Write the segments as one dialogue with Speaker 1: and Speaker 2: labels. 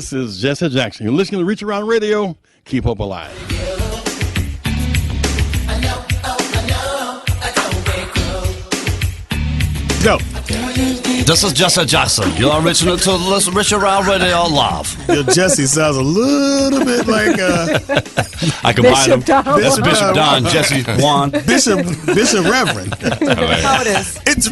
Speaker 1: This is Jesse Jackson. You're listening to Reach Around Radio. Keep hope alive. Go.
Speaker 2: This is Jesse Jackson. You're listening to Reach Around Radio Live.
Speaker 3: Your Jesse sounds a little bit like
Speaker 2: I combine them.
Speaker 4: Don.
Speaker 2: That's Bishop Don, Jesse Juan.
Speaker 3: Bishop Reverend.
Speaker 5: How it is?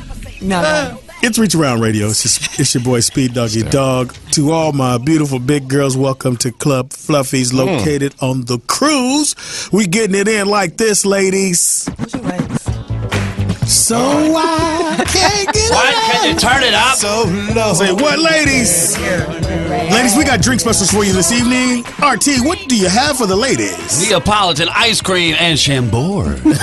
Speaker 3: It's Reach Around Radio. It's your boy Speed Doggy Dog. To all my beautiful big girls, welcome to Club Fluffies, located on the cruise. We getting it in like this, ladies.
Speaker 5: What's your legs?
Speaker 3: So I can't get
Speaker 2: What? Can you turn it up?
Speaker 3: so low. Say what, ladies? Ladies, we got drink specials for you this evening. RT, what do you have for the ladies?
Speaker 2: Neapolitan ice cream and Chambord.
Speaker 6: Could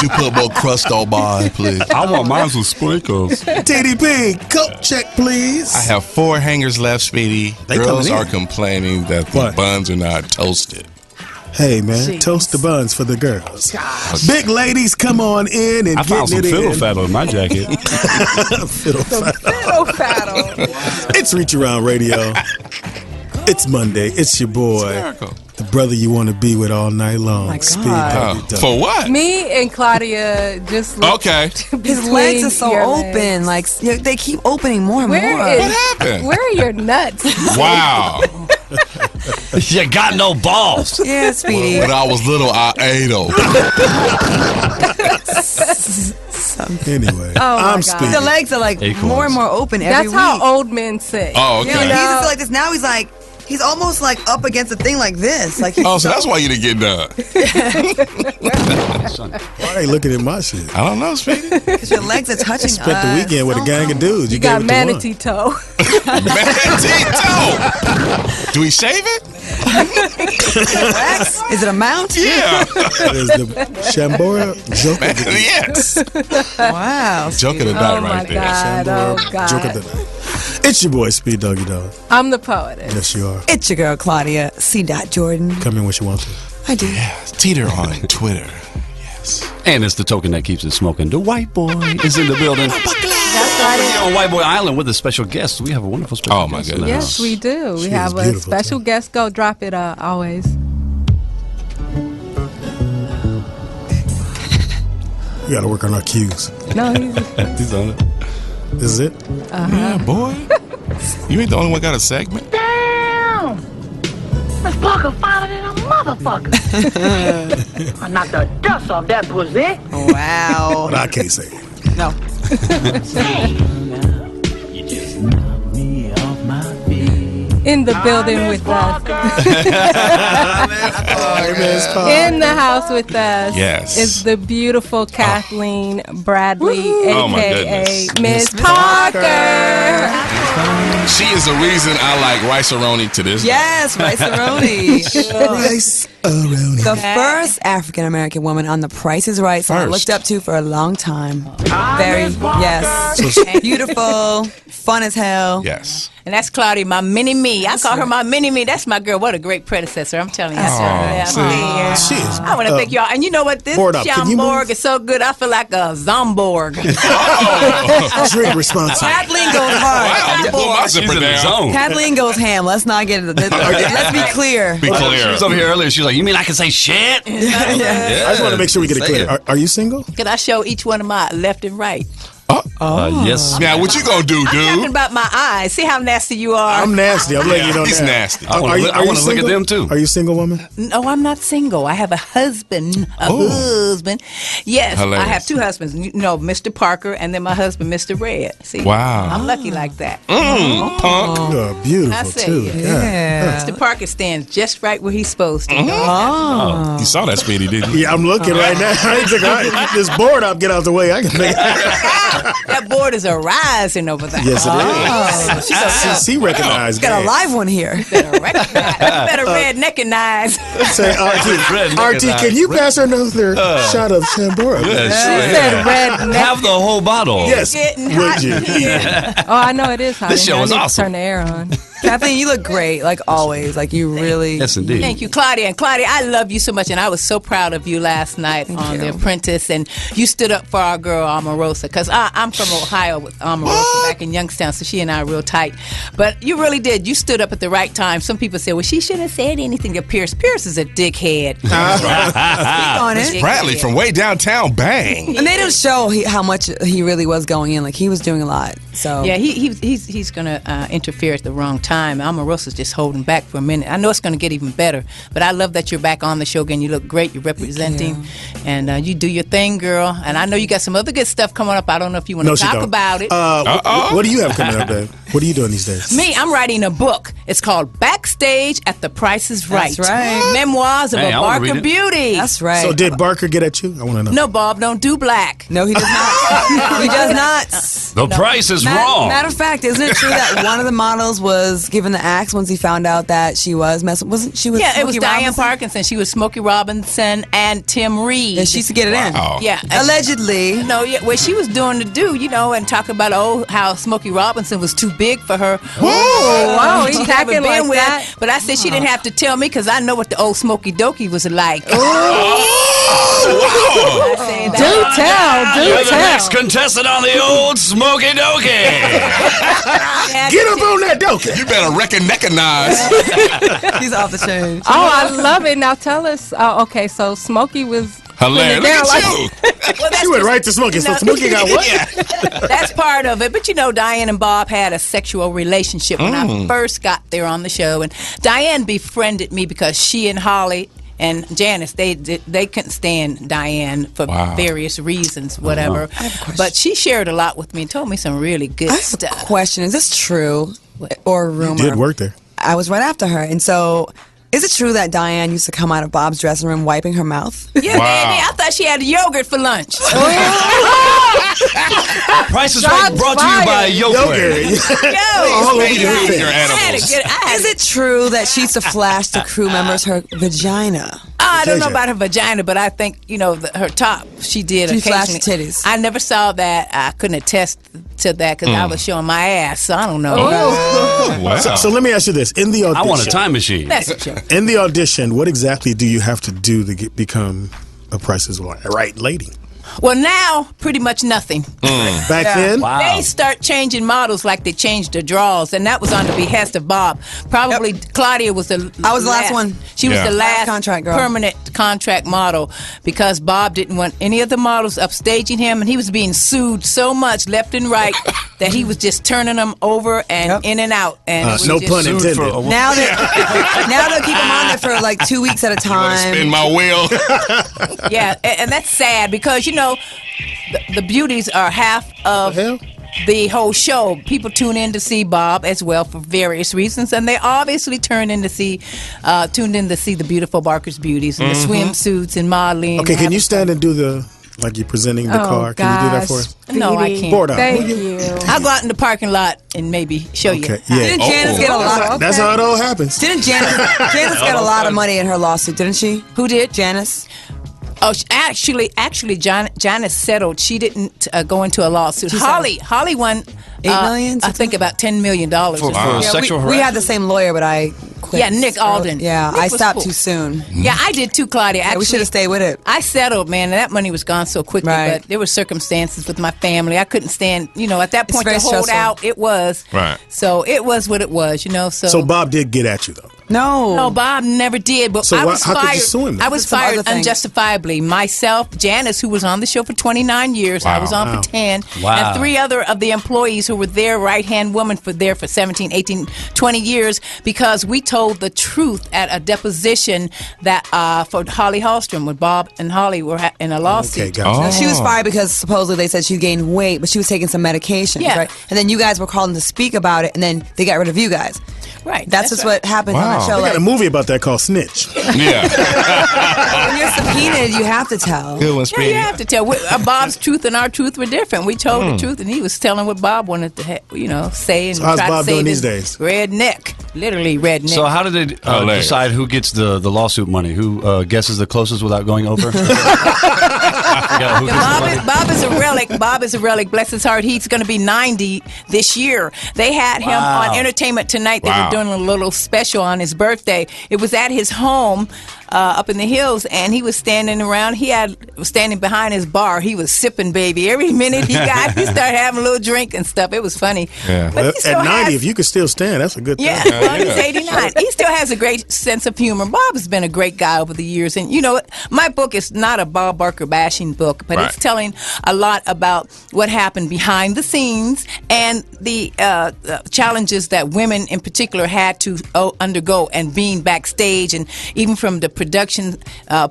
Speaker 6: you put more crust on mine, please?
Speaker 2: I want mine with sprinkles.
Speaker 3: TDP, Coke check, please.
Speaker 6: I have 4 hangers left, Speedy.
Speaker 3: They
Speaker 6: Girls
Speaker 3: coming in.
Speaker 6: are complaining that the
Speaker 3: What?
Speaker 6: buns are not toasted.
Speaker 3: Hey, man,
Speaker 4: Jeez.
Speaker 3: toast the buns for the girls. Big ladies, come on in and
Speaker 2: I found some
Speaker 3: get it
Speaker 2: fiddle
Speaker 3: in.
Speaker 2: faddle in my jacket.
Speaker 3: Fiddle faddle.
Speaker 4: Fiddle faddle.
Speaker 3: It's Reach Around Radio. It's Monday. It's your boy,
Speaker 6: Miracle.
Speaker 3: the brother you want to be with all night long.
Speaker 5: my
Speaker 3: Speed
Speaker 5: God.
Speaker 3: Doggy Dog.
Speaker 6: For what?
Speaker 4: Me and Claudia just look
Speaker 6: Okay.
Speaker 5: His legs are so
Speaker 4: your
Speaker 5: open.
Speaker 4: legs.
Speaker 5: Like they keep opening more and
Speaker 4: Where
Speaker 5: more.
Speaker 4: is-
Speaker 6: What happened?
Speaker 4: Where are your nuts?
Speaker 6: Wow.
Speaker 2: You got no balls.
Speaker 5: Yeah, Speedy.
Speaker 6: When I was little, I ate them.
Speaker 3: Anyway,
Speaker 4: Oh, my
Speaker 3: I'm
Speaker 4: God.
Speaker 3: Speed.
Speaker 5: The legs are like
Speaker 2: Acorns.
Speaker 5: more and more open every
Speaker 4: That's
Speaker 5: week.
Speaker 4: how old men say.
Speaker 6: Oh,
Speaker 5: Yeah,
Speaker 6: okay.
Speaker 5: he used to like this. Now he's almost like up against the thing like this. Like he's
Speaker 6: Oh, so that's why you didn't get done.
Speaker 3: Why they looking at my shit?
Speaker 6: I don't know, Speedy.
Speaker 5: because your legs are touching.
Speaker 3: Spent the weekend with a gang of dudes.
Speaker 4: You
Speaker 3: You
Speaker 4: got
Speaker 3: gave it to
Speaker 4: manatee toe.
Speaker 6: Manatee toe. Do we shave it?
Speaker 5: Legs? Is it a mount?
Speaker 6: Yeah.
Speaker 3: one. Is the Chambord joke of the
Speaker 6: Yes.
Speaker 5: Wow.
Speaker 6: Joke of the
Speaker 4: Oh
Speaker 6: night
Speaker 4: my
Speaker 6: right there.
Speaker 4: God. Oh
Speaker 3: joke of the
Speaker 4: God.
Speaker 3: night. It's your boy Speed Doggy Dog.
Speaker 4: I'm the poetess.
Speaker 3: Yes, you are.
Speaker 5: It's your girl Claudia C. Jordan.
Speaker 3: Come in when you want to.
Speaker 5: I do.
Speaker 6: Teeter on Twitter. Yes.
Speaker 2: And it's the token that keeps it smoking. The white boy is in the building.
Speaker 4: That's
Speaker 2: We're here on White Boy Island with a special guest. We have a wonderful special
Speaker 6: Oh, my
Speaker 2: guest in the
Speaker 6: goodness.
Speaker 4: Yes,
Speaker 2: house.
Speaker 4: we do. We
Speaker 3: She
Speaker 4: have
Speaker 3: is
Speaker 4: a
Speaker 3: beautiful,
Speaker 4: special
Speaker 3: too.
Speaker 4: guest. Go drop it always.
Speaker 3: We got to work on our cues.
Speaker 4: No, he's
Speaker 2: He's on it.
Speaker 3: This is it?
Speaker 6: Yeah, boy. You ain't the only one got a segment.
Speaker 7: Damn! Miss Parker finer than a motherfucker. I knocked the dust off that pussy.
Speaker 5: Wow.
Speaker 3: But I can't say it.
Speaker 5: No.
Speaker 4: in the building with us. In the house with us
Speaker 6: Yes.
Speaker 4: is the beautiful Kathleen Bradley,
Speaker 6: Oh, my
Speaker 4: a.k.a.
Speaker 6: goodness.
Speaker 4: Miss Parker.
Speaker 6: She is the reason I like rice-a-roni to this day.
Speaker 5: Yes, Rice-A-Roni.
Speaker 3: Rice-A-Roni.
Speaker 5: The first African American woman on The Price is Right, someone I
Speaker 6: First.
Speaker 5: looked up to for a long time. Very, yes. Beautiful, fun as hell.
Speaker 6: Yes.
Speaker 8: And that's Claudia, my mini-me. I call her my mini-me. That's my girl. What a great predecessor. I'm telling you.
Speaker 3: She is.
Speaker 8: I want to thank y'all. And you know what? This
Speaker 3: Board up. Can you
Speaker 8: Chamborg
Speaker 3: move?
Speaker 8: is so good. I feel like a Zomborg.
Speaker 3: Drink responsibly.
Speaker 5: Kathleen goes hard.
Speaker 6: Wow, you pull my
Speaker 2: She's
Speaker 6: zipper
Speaker 2: in the
Speaker 6: down.
Speaker 2: zone.
Speaker 5: Kathleen goes ham. Let's not get into this. Let's be clear.
Speaker 6: Be
Speaker 2: She
Speaker 6: clear.
Speaker 2: was over here earlier. She was like, "You mean I can say shit?"
Speaker 3: I just want to make sure we get it
Speaker 2: Say
Speaker 3: clear. Are you single?
Speaker 8: Can I show each one of my left and right?
Speaker 2: Yes.
Speaker 6: Now, what you gonna do,
Speaker 8: I'm talking
Speaker 6: dude?
Speaker 8: about my eyes. See how nasty you are?
Speaker 3: I'm nasty. I'm letting you know
Speaker 6: He's
Speaker 3: now.
Speaker 6: nasty.
Speaker 2: I want to look at
Speaker 3: single?
Speaker 2: them too.
Speaker 3: Are you a single woman?
Speaker 8: No, I'm not single. I have a husband. Husband. Yes,
Speaker 6: Hilarious.
Speaker 8: I have two husbands. You know, Mr. Parker and then my husband, Mr. Red. See?
Speaker 6: Wow.
Speaker 8: I'm lucky like that.
Speaker 6: Punk.
Speaker 3: You're beautiful
Speaker 8: I say
Speaker 3: too.
Speaker 8: it.
Speaker 5: Yeah.
Speaker 8: Mr. Parker stands just right where he's supposed to.
Speaker 6: You saw that, Speedy, didn't you?
Speaker 3: Yeah, I'm looking right now. I ain't took this board up. Get out the way. I can make it.
Speaker 8: That board is a rising over there.
Speaker 3: Yes, it is. She recognized
Speaker 5: Got a
Speaker 3: that.
Speaker 5: live one here.
Speaker 8: Better redneck and eyes.
Speaker 3: Say, RT, can you pass her another shot of Chambord?
Speaker 4: Said red neck.
Speaker 2: Have the whole bottle.
Speaker 3: Yes.
Speaker 8: Getting
Speaker 3: Would
Speaker 8: hot
Speaker 3: you?
Speaker 8: in here.
Speaker 4: Oh, I know it is hot.
Speaker 2: This
Speaker 4: in here.
Speaker 2: show is
Speaker 4: I need to
Speaker 2: awesome.
Speaker 4: turn the air on.
Speaker 5: Kathleen, you look great, like always. Like you really.
Speaker 2: Yes, indeed.
Speaker 8: Thank you, Claudia. And Claudia, I love you so much, and I was so proud of you last night on The Apprentice, and you stood up for our girl Omarosa, because I'm from Ohio with Omarosa back in Youngstown, so she and I are real tight. But you really did. You stood up at the right time. Some people say, well, she shouldn't have said anything to Pierce. Pierce is a dickhead.
Speaker 5: Speak on it.
Speaker 6: Bradley from way downtown, bang.
Speaker 5: And they didn't show how much he really was going in. Like he was doing a lot. So
Speaker 8: Yeah, he's going to interfere at the wrong time. Omarosa's just holding back for a minute. I know it's going to get even better, but I love that you're back on the show again. You look great. You're representing, and you do your thing, girl. And I know you got some other good stuff coming up. I don't know if you want to talk about it.
Speaker 3: What do you have coming up, babe? What are you doing these days?
Speaker 8: Me, I'm writing a book. It's called Backstage at the Price is Right.
Speaker 5: That's right.
Speaker 8: Memoirs of a
Speaker 2: I wanna read
Speaker 8: Barker
Speaker 2: it.
Speaker 8: Beauty.
Speaker 5: that's right.
Speaker 3: So did Barker get at you? I want to know.
Speaker 8: No, Bob, don't do black.
Speaker 5: No, he does not. He does not.
Speaker 2: The price is wrong.
Speaker 5: Matter of fact, isn't it true that one of the models was given the axe once he found out that she was messing? Wasn't she with?
Speaker 8: Yeah, it was
Speaker 5: Smokey
Speaker 8: Diane
Speaker 5: Robinson?
Speaker 8: Parkinson. She was Smokey Robinson and Tim Reed.
Speaker 5: Yeah, she used to get it in.
Speaker 8: Yeah.
Speaker 5: Allegedly.
Speaker 8: No, yeah, what she was doing to do, and talking about how Smokey Robinson was too big for her.
Speaker 4: Oh, wow, he's
Speaker 8: She'd never
Speaker 4: acting
Speaker 8: been
Speaker 4: like
Speaker 8: with.
Speaker 4: that.
Speaker 8: But I said she didn't have to tell me, because I know what the old Smokey Dokey was like. I said,
Speaker 2: You're the next
Speaker 4: tell.
Speaker 2: contestant on the old Smoky Dokey.
Speaker 3: Get up on that doke.
Speaker 6: You better recognize.
Speaker 5: He's off the chain.
Speaker 4: Oh, I love it. Now tell us. Okay, so Smokey was
Speaker 6: Hilarious.
Speaker 4: putting it
Speaker 6: Look
Speaker 4: down
Speaker 6: at you.
Speaker 3: She went right to Smokey. So Smokey got what?
Speaker 8: That's part of it. But Diane and Bob had a sexual relationship when I first got there on the show. And Diane befriended me because she and Holly and Janice, they couldn't stand Diane for various reasons, whatever.
Speaker 5: I have a question.
Speaker 8: But she shared a lot with me and told me some really good
Speaker 5: I have
Speaker 8: stuff.
Speaker 5: a question. Is this true or a rumor?
Speaker 3: You did work there.
Speaker 5: I was right after her, and so. Is it true that Diane used to come out of Bob's dressing room wiping her mouth?
Speaker 8: Yeah,
Speaker 6: Wow.
Speaker 8: baby. I thought she had yogurt for lunch.
Speaker 2: Price is Right brought to you by Yogurt.
Speaker 3: All over your face.
Speaker 6: Your animals.
Speaker 5: Is it true that she used to flash to crew members her vagina?
Speaker 8: I don't know
Speaker 3: JJ.
Speaker 8: about her vagina, but I think, her top, she did
Speaker 5: She flashed
Speaker 8: occasionally.
Speaker 5: titties.
Speaker 8: I never saw that. I couldn't attest to that because I was showing my ass, so I don't know.
Speaker 6: Wow.
Speaker 3: So let me ask you this: in the
Speaker 2: I
Speaker 3: audition,
Speaker 2: want a time machine.
Speaker 8: That's a joke.
Speaker 3: in the audition, what exactly do you have to do to become a Price is Right lady?
Speaker 8: Well, now, pretty much nothing.
Speaker 3: Back then,
Speaker 8: They start changing models like they changed the draws, and that was on the behest of Bob. Probably Claudia was the
Speaker 5: I was the last one.
Speaker 8: She was
Speaker 6: Yeah.
Speaker 8: the last
Speaker 5: contract girl.
Speaker 8: permanent contract model because Bob didn't want any of the models upstaging him, and he was being sued so much left and right that he was just turning them over and in and out. And it was
Speaker 3: no
Speaker 8: just-
Speaker 3: pun intended.
Speaker 5: Now they'll keep them on there for like 2 weeks at a
Speaker 6: Spin
Speaker 5: time.
Speaker 6: my wheel.
Speaker 8: Yeah, and that's sad because the beauties are half of
Speaker 3: hell?
Speaker 8: the whole show. People tune in to see Bob as well for various reasons, and they obviously tuned in to see the beautiful Barker's beauties and the swimsuits and modeling.
Speaker 3: Okay,
Speaker 8: and
Speaker 3: can you stand and do like you're presenting the car? Can you do that for us?
Speaker 8: No, I can't.
Speaker 3: Board out.
Speaker 4: Thank you.
Speaker 8: I'll go out in the parking lot and maybe show you.
Speaker 3: Okay, yeah.
Speaker 5: Didn't Janice get a lot?
Speaker 3: That's how it all happens.
Speaker 5: Didn't Janice get a lot of money in her lawsuit? Didn't she?
Speaker 8: Who did?
Speaker 5: Janice.
Speaker 8: Oh, actually, Janice settled. She didn't go into a lawsuit. Holly won
Speaker 5: $8 million,
Speaker 8: I think about $10 million.
Speaker 2: For sexual
Speaker 5: we
Speaker 2: harassment.
Speaker 5: had the same lawyer, but I quit.
Speaker 8: Yeah, Nick Alden.
Speaker 5: Yeah,
Speaker 8: Nick
Speaker 5: I
Speaker 8: was
Speaker 5: stopped
Speaker 8: cool.
Speaker 5: too soon.
Speaker 8: Yeah, I did too, Claudia. Actually,
Speaker 5: Yeah, we should have stayed with it.
Speaker 8: I settled, man, and that money was gone so quickly.
Speaker 5: Right.
Speaker 8: But there were circumstances with my family. I couldn't stand, at that
Speaker 5: It's
Speaker 8: point
Speaker 5: very
Speaker 8: to hold
Speaker 5: stressful.
Speaker 8: out. It was.
Speaker 6: Right.
Speaker 8: So it was what it was,
Speaker 3: So Bob did get at you though.
Speaker 5: No.
Speaker 8: Bob never did. But
Speaker 3: So
Speaker 8: I was
Speaker 3: how could you
Speaker 8: fired.
Speaker 3: sue him then?
Speaker 8: I was
Speaker 5: Some
Speaker 8: fired
Speaker 5: other things.
Speaker 8: unjustifiably. Myself, Janice, who was on the show for 29 years. I was on for 10.
Speaker 2: Wow.
Speaker 8: And 3 other of the employees who were their right-hand woman for 17, 18, 20 years because we told the truth at a deposition that for Holly Hallstrom when Bob and Holly were in a lawsuit.
Speaker 3: Okay, gotcha.
Speaker 5: She was fired because supposedly they said she gained weight, but she was taking some medications,
Speaker 8: Yeah.
Speaker 5: right? And then you guys were called in to speak about it, and then they got rid of you guys.
Speaker 8: Right.
Speaker 5: That's just what happened on that
Speaker 6: Wow.
Speaker 5: show.
Speaker 3: They got
Speaker 5: Like,
Speaker 3: a movie about that called Snitch.
Speaker 6: Yeah.
Speaker 5: when you're subpoenaed, you have to tell.
Speaker 6: Good one,
Speaker 8: Yeah,
Speaker 6: Speedy.
Speaker 8: you have to tell. Bob's truth and our truth were different. We told the truth, and he was telling what Bob wanted to, say. And
Speaker 3: So how's
Speaker 8: try
Speaker 3: Bob
Speaker 8: to save
Speaker 3: doing
Speaker 8: his
Speaker 3: these days?
Speaker 8: Redneck, literally redneck.
Speaker 2: So how did they
Speaker 6: Hilarious.
Speaker 2: decide who gets the lawsuit money? Who guesses the closest without going over? forgot who this was.
Speaker 8: Bob is a relic. Bob is a relic. Bless his heart. He's going to be 90 this year. They had him on Entertainment Tonight. They were doing a little special on his birthday. It was at his home up in the hills, and he was standing around. He was standing behind his bar. He was sipping, baby. Every minute he started having a little drink and stuff. It was funny.
Speaker 6: Yeah.
Speaker 8: But he still
Speaker 3: At 90,
Speaker 8: has-
Speaker 3: if you could still stand, that's a good thing.
Speaker 8: yeah, well, he's 89. He still has a great sense of humor. Bob has been a great guy over the years. And, you know, my book is not a Bob Barker bashing book, but it's telling a lot about what happened behind the scenes and the challenges that women in particular had to undergo, and being backstage, and even from the production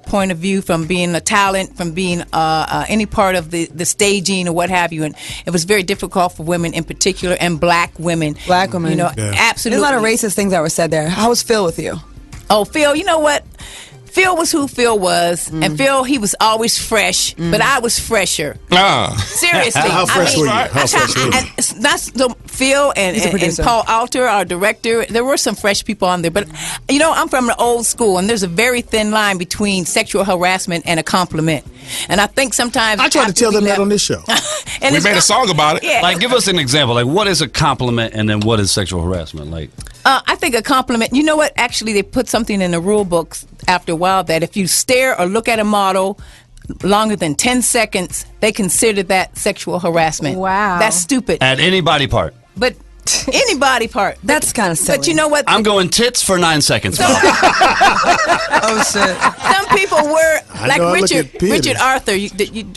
Speaker 8: point of view, from being a talent, from being any part of the staging or what have you. And it was very difficult for women in particular, and black women.
Speaker 5: Black women.
Speaker 8: You know, absolutely.
Speaker 5: There's a lot of racist things that were said there. How was Phil with you?
Speaker 8: Oh, Phil, you know what? Phil was who Phil was, and Phil, he was always fresh, but I was fresher. Seriously.
Speaker 3: How fresh were you? How fresh were you?
Speaker 8: And that's Phil and Paul Alter, our director. There were some fresh people on there, but you know, I'm from the old school, and there's a very thin line between sexual harassment and a compliment. And I think sometimes
Speaker 3: I try to tell them that on this show.
Speaker 8: And
Speaker 6: We
Speaker 8: it's
Speaker 6: made a
Speaker 8: not-
Speaker 6: song about it.
Speaker 8: Yeah.
Speaker 2: Like, give us an example. Like, what is a compliment, and then what is sexual harassment? Like,
Speaker 8: I think a compliment, you know what? Actually, they put something in the rule books after a while that if you stare or look at a model longer than 10 seconds, they consider that sexual harassment.
Speaker 4: Wow.
Speaker 8: That's stupid.
Speaker 2: at any body part.
Speaker 8: But any body part.
Speaker 5: That's kind of silly.
Speaker 8: But you know what?
Speaker 2: I'm going tits for 9 seconds.
Speaker 5: Oh, shit.
Speaker 8: Some people were like
Speaker 3: know I look at Peter.
Speaker 8: Richard Arthur.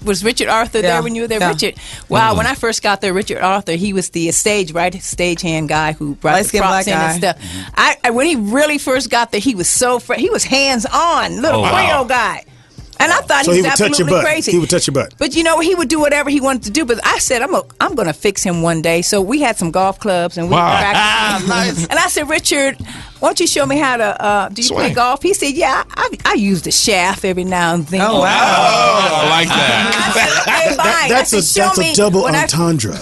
Speaker 8: Was Richard Arthur there when you were there?
Speaker 5: Yeah.
Speaker 8: Richard. Wow. When I first got there, Richard Arthur, he was the stagehand guy who brought the
Speaker 5: Light-skinned
Speaker 8: props
Speaker 5: black
Speaker 8: in and
Speaker 5: guy.
Speaker 8: stuff. When he really first got there, he was so he was hands on, little Creole guy. And I thought
Speaker 3: So
Speaker 8: he
Speaker 3: he
Speaker 8: was
Speaker 3: would touch your
Speaker 8: absolutely
Speaker 3: butt.
Speaker 8: crazy.
Speaker 3: He would touch your butt.
Speaker 8: But you know, he would do whatever he wanted to do. But I said, I'm going to fix him one day. So we had some golf clubs, and we practiced.
Speaker 6: Nice.
Speaker 8: And I said, Richard, why don't you show me how to? Do you play
Speaker 6: Swing.
Speaker 8: golf? He said, yeah, I use the shaft every now and then.
Speaker 5: Oh, wow.
Speaker 6: Oh, I like that.
Speaker 8: I said, okay, fine.
Speaker 3: That's
Speaker 8: I said, show
Speaker 3: a
Speaker 8: me
Speaker 3: double
Speaker 8: when
Speaker 3: entendre.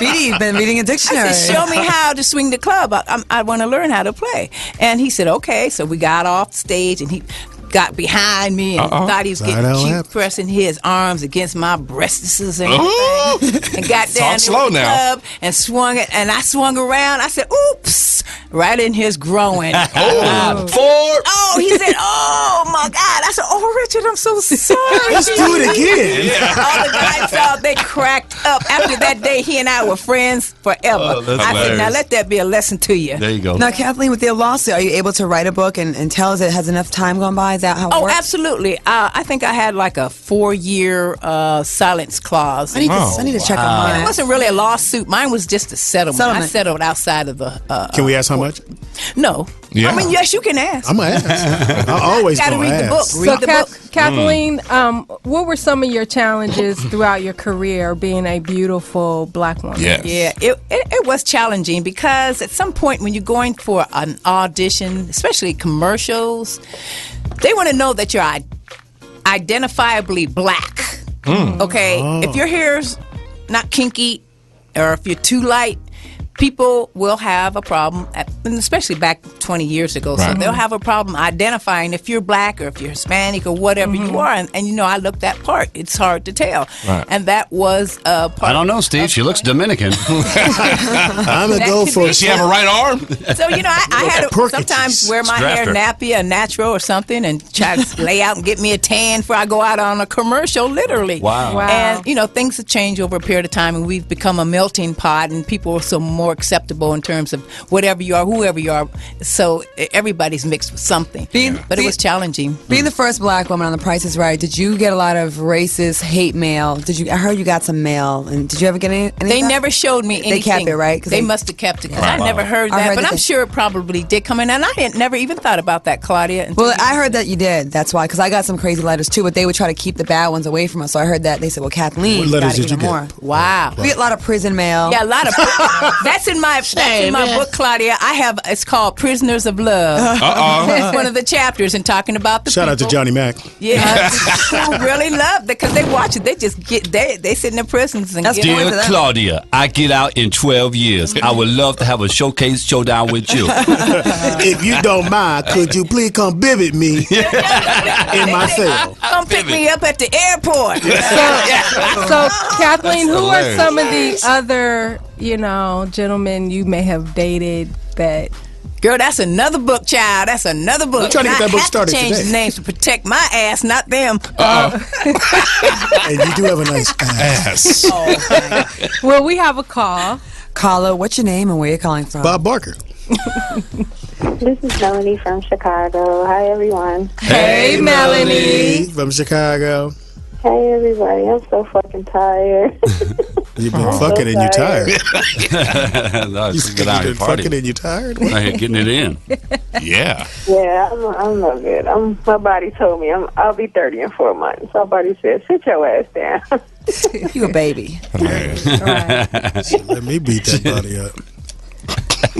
Speaker 5: You've been reading a dictionary.
Speaker 8: I said, show me how to swing the club. I want to learn how to play. And he said, okay. So we got off stage, and he got behind me and thought he was
Speaker 3: That
Speaker 8: getting
Speaker 3: don't
Speaker 8: cute,
Speaker 3: happen.
Speaker 8: pressing his arms against my breasts and everything. And got down
Speaker 6: slow
Speaker 8: to the
Speaker 6: now.
Speaker 8: club and swung it. And I swung around. I said, oops, right in his groin. Oh, he said, oh, my God. I said, oh, Richard, I'm so sorry.
Speaker 3: Let's do it again.
Speaker 8: All the guys out, they cracked up. After that day, he and I were friends forever.
Speaker 2: Oh, that's
Speaker 8: I said, now
Speaker 2: hilarious.
Speaker 8: let that be a lesson to you.
Speaker 2: There you go.
Speaker 5: Now, Kathleen, with your lawsuit, are you able to write a book and tell us it has enough time gone by? Is that how it
Speaker 8: Oh,
Speaker 5: works?
Speaker 8: absolutely. I think I had like a 4-year silence clause.
Speaker 5: I need to check on
Speaker 8: It
Speaker 5: mine.
Speaker 8: wasn't really a lawsuit. Mine was just a settlement. I
Speaker 5: Settlement.
Speaker 8: settled outside of the.
Speaker 3: Can we ask how much?
Speaker 8: No.
Speaker 6: Yeah.
Speaker 8: I mean, yes, you can ask.
Speaker 3: I'm going to ask. I always
Speaker 8: Got to
Speaker 3: gonna
Speaker 8: read the book.
Speaker 3: ask.
Speaker 8: Read the book.
Speaker 4: Kathleen, what were some of your challenges throughout your career being a beautiful black woman?
Speaker 6: Yes.
Speaker 8: Yeah, it was challenging because at some point when you're going for an audition, especially commercials, they want to know that you're identifiably black. Okay? If your hair's not kinky or if you're too light, people will have a problem, and especially back 20 years ago. So they'll have a problem identifying if you're black or if you're Hispanic or whatever you are. And you know, I looked that part. It's hard to tell.
Speaker 6: Right.
Speaker 8: And that was part.
Speaker 2: I don't know, Steve. She looks Dominican.
Speaker 3: I'm going to
Speaker 8: That
Speaker 3: go
Speaker 8: could
Speaker 3: for
Speaker 8: be-
Speaker 6: Does she have a right arm?
Speaker 8: So, you know, I had to
Speaker 3: Porky
Speaker 8: sometimes
Speaker 3: cheeks.
Speaker 8: wear my
Speaker 2: Draft
Speaker 8: hair
Speaker 2: her.
Speaker 8: nappy or natural or something and try to lay out and get me a tan before I go out on a commercial, literally.
Speaker 2: Wow.
Speaker 8: And, you know, things have changed over a period of time, and we've become a melting pot, and people are so more acceptable in terms of whatever you are, whoever you are. So everybody's mixed with something. But it was challenging.
Speaker 5: Being the first black woman on The Price is Right, did you get a lot of racist hate mail? I heard you got some mail, and did you ever get any?
Speaker 8: They never showed me anything.
Speaker 5: They kept it, right? 'Cause
Speaker 8: They must have kept it, because I never heard
Speaker 5: I
Speaker 8: that.
Speaker 5: heard
Speaker 8: But
Speaker 5: that
Speaker 8: I'm
Speaker 5: they-
Speaker 8: sure it probably did come in, and I had never even thought about that, Claudia. until
Speaker 5: Well,
Speaker 8: you
Speaker 5: I heard that you did. That's why, because I got some crazy letters too, but they would try to keep the bad ones away from us. So I heard that they said, "Well, Kathleen,
Speaker 3: What
Speaker 5: you
Speaker 3: letters
Speaker 5: got it
Speaker 3: did you
Speaker 5: even
Speaker 3: get?
Speaker 5: more."
Speaker 8: Wow.
Speaker 5: We get a lot of prison mail.
Speaker 8: Yeah, a lot of that That's in my book, Claudia. It's called Prisoners of Love. It's one of the chapters and talking about the
Speaker 3: Shout out to
Speaker 8: people.
Speaker 3: Johnny Mac.
Speaker 8: Yeah, who really love it because they watch it. They just they sit in the prisons and
Speaker 5: That's
Speaker 8: get
Speaker 5: good.
Speaker 2: Dear Claudia, I get out in 12 years. I would love to have a showcase showdown with you.
Speaker 3: If you don't mind, could you please come visit me in my cell?
Speaker 8: Come pick me up at the airport.
Speaker 4: So, Kathleen, who are
Speaker 6: hilarious.
Speaker 4: some of the other, gentlemen you may have dated that?
Speaker 8: Girl, that's another book, child. That's another book.
Speaker 3: I'm trying to get that book
Speaker 8: I have
Speaker 3: started
Speaker 8: to change
Speaker 3: today.
Speaker 8: the names to protect my ass, not them.
Speaker 3: And you do have a nice ass.
Speaker 6: Ass.
Speaker 4: Well, we have a call.
Speaker 5: Caller, what's your name and where you calling from?
Speaker 3: Bob Barker.
Speaker 9: This is Melanie from Chicago. Hi, everyone.
Speaker 4: Hey, Melanie.
Speaker 3: From Chicago.
Speaker 9: Hey, everybody. I'm so fucking tired.
Speaker 3: You've been fucking and you tired.
Speaker 2: No,
Speaker 3: You
Speaker 2: just get out
Speaker 3: been
Speaker 2: and party.
Speaker 3: fucking and you tired?
Speaker 2: Out here getting it in.
Speaker 6: Yeah.
Speaker 9: Yeah, I'm no good. My body told me I'll be 30 in 4 months. My body said, sit your ass down.
Speaker 5: You a baby.
Speaker 3: Let me beat that body up.